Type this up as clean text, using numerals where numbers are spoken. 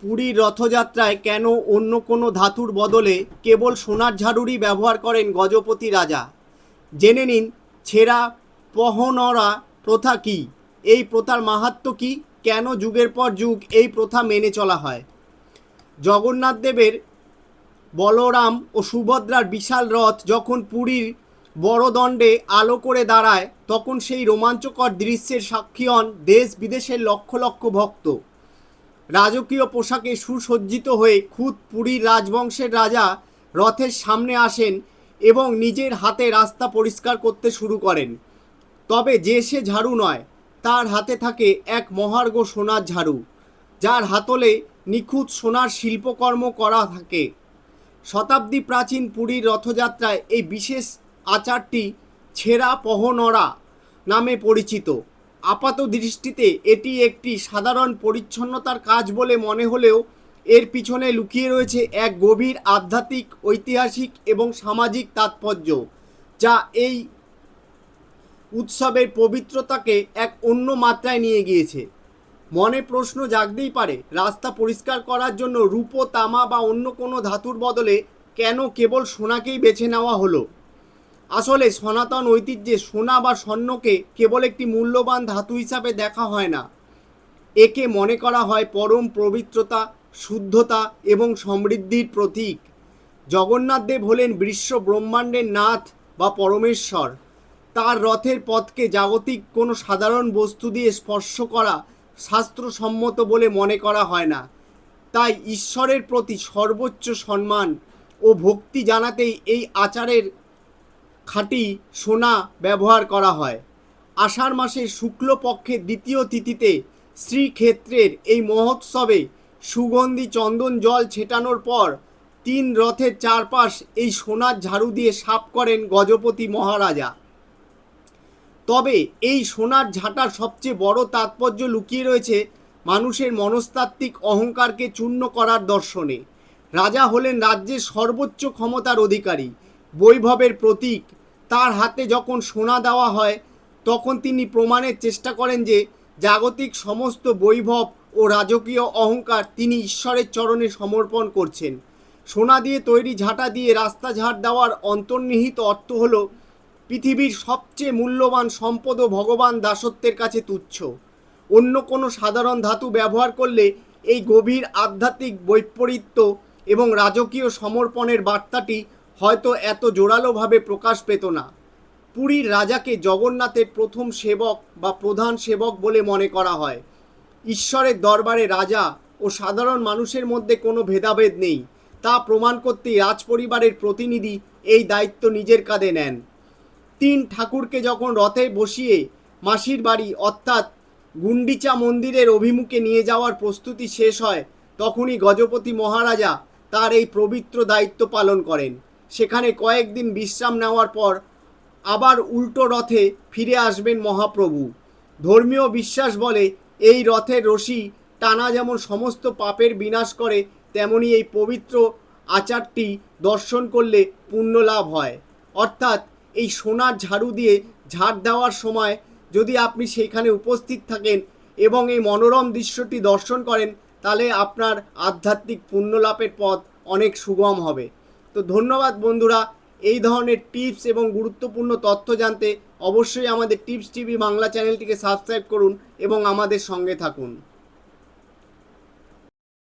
পুরীর রথযাত্রায় কেন অন্য কোনো ধাতুর বদলে কেবল সোনার ঝাড়ুরই ব্যবহার করেন গজপতি রাজা? জেনে নিন ছেঁড়া পহনরা প্রথা কী, এই প্রথার মাহাত্ম্য কী, কেন যুগের পর যুগ এই প্রথা মেনে চলা হয়। জগন্নাথ দেবের বলরাম ও সুভদ্রার বিশাল রথ যখন পুরীর বড়দণ্ডে আলো করে দাঁড়ায়, তখন সেই রোমাঞ্চকর দৃশ্যের সাক্ষী হন দেশ বিদেশের লক্ষ লক্ষ ভক্ত। রাজকীয় পোশাকে সুসজ্জিত হয়ে খুদ পুরীর রাজবংশের রাজা রথের সামনে আসেন এবং নিজের হাতে রাস্তা পরিষ্কার করতে শুরু করেন। তবে যে সে ঝাড়ু নয়, তার হাতে থাকে এক মহার্ঘ সোনার ঝাড়ু, যার হাতলে নিখুঁত সোনার শিল্পকর্ম করা থাকে। শতাব্দী প্রাচীন পুরীর রথযাত্রায় এই বিশেষ আচারটি ছেঁড়া পহনরা নামে পরিচিত। আপাত দৃষ্টিতে এটি একটি সাধারণ পরিচ্ছন্নতার কাজ বলে মনে হলেও এর পিছনে লুকিয়ে রয়েছে এক গভীর আধ্যাত্মিক, ঐতিহাসিক এবং সামাজিক তাৎপর্য, যা এই উৎসবের পবিত্রতাকে এক অন্য মাত্রায় নিয়ে গিয়েছে। মনে প্রশ্ন জাগতেই পারে, রাস্তা পরিষ্কার করার জন্য রূপো, তামা বা অন্য কোনো ধাতুর বদলে কেন কেবল সোনাকেই বেছে নেওয়া হলো? আসলে সনাতন ঐতিহ্যে সোনা বা স্বর্ণকে কেবল একটি মূল্যবান ধাতু হিসাবে দেখা হয় না। একে মনে করা হয় পরম পবিত্রতা, শুদ্ধতা এবং সমৃদ্ধির প্রতীক। জগন্নাথ দেব হলেন বিশ্ব ব্রহ্মাণ্ডের নাথ বা পরমেশ্বর। তার রথের পথকে জাগতিক কোনো সাধারণ বস্তু দিয়ে স্পর্শ করা শাস্ত্রসম্মত বলে মনে করা হয় না। তাই ঈশ্বরের প্রতি সর্বোচ্চ সম্মান ও ভক্তি জানাতেই এই আচারের খাঁটি সোনা ব্যবহার করা হয়। আষাঢ় মাসের শুক্লপক্ষের দ্বিতীয় তিথিতে শ্রীক্ষেত্রের এই মহোৎসবে সুগন্ধি চন্দন জল ছেটানোর পর 3 রথের চারপাশ এই সোনার ঝাড়ু দিয়ে সাফ করেন গজপতি মহারাজা। তবে এই সোনার ঝাঁটার সবচেয়ে বড় তাৎপর্য লুকিয়ে রয়েছে মানুষের মনস্তাত্ত্বিক অহংকারকে চূর্ণ করার দর্শনে। রাজা হলেন রাজ্যের সর্বোচ্চ ক্ষমতার অধিকারী, বৈভবের প্রতীক। তার হাতে যখন সোনা দেওয়া হয়, তখন তিনি প্রমাণের চেষ্টা করেন যে জাগতিক সমস্ত বৈভব ও রাজকীয় অহংকার তিনি ঈশ্বরের চরণে সমর্পণ করছেন। সোনা দিয়ে তৈরি ঝাঁটা দিয়ে রাস্তা ঝাড় দেওয়ার অন্তর্নিহিত অর্থ হল পৃথিবীর সবচেয়ে মূল্যবান সম্পদও ভগবান দাসত্বের কাছে তুচ্ছ। অন্য কোনো সাধারণ ধাতু ব্যবহার করলে এই গভীর আধ্যাত্মিক বৈপরীত্য এবং রাজকীয় সমর্পণের বার্তাটি হয়তো এত জোরালোভাবে প্রকাশ পেত না। পুরীর রাজাকে জগন্নাথের প্রথম সেবক বা প্রধান সেবক বলে মনে করা হয়। ঈশ্বরের দরবারে রাজা ও সাধারণ মানুষের মধ্যে কোনো ভেদাভেদ নেই, তা প্রমাণ করতেই রাজপরিবারের প্রতিনিধি এই দায়িত্ব নিজের কাঁধে নেন। 3 ঠাকুরকে যখন রথে বসিয়ে মাসির বাড়ি অর্থাৎ গুন্ডিচা মন্দিরের অভিমুখে নিয়ে যাওয়ার প্রস্তুতি শেষ হয়, তখনই গজপতি মহারাজা তার এই পবিত্র দায়িত্ব পালন করেন। সেখানে কয়েকদিন বিশ্রাম নেওয়ার পর আবার উল্টো রথে ফিরে আসবেন মহাপ্রভু। ধর্মীয় বিশ্বাস বলে এই রথের রশি টানা যেমন সমস্ত পাপের বিনাশ করে, তেমনি এই পবিত্র আচারটি দর্শন করলে পুণ্য লাভ হয়। অর্থাৎ এই সোনার ঝাড়ু দিয়ে ঝাড় দেওয়ার সময় যদি আপনি সেইখানে উপস্থিত থাকেন এবং এই মনোরম দৃশ্যটি দর্শন করেন, তাহলে আপনার আধ্যাত্মিক পুণ্য লাভের পথ অনেক সুগম হবে। তো ধন্যবাদ বন্ধুরা। এই ধরনের টিপস এবং গুরুত্বপূর্ণ তথ্য জানতে অবশ্যই আমাদের টিপস টিভি বাংলা চ্যানেলটিকে সাবস্ক্রাইব করুন এবং আমাদের সঙ্গে থাকুন।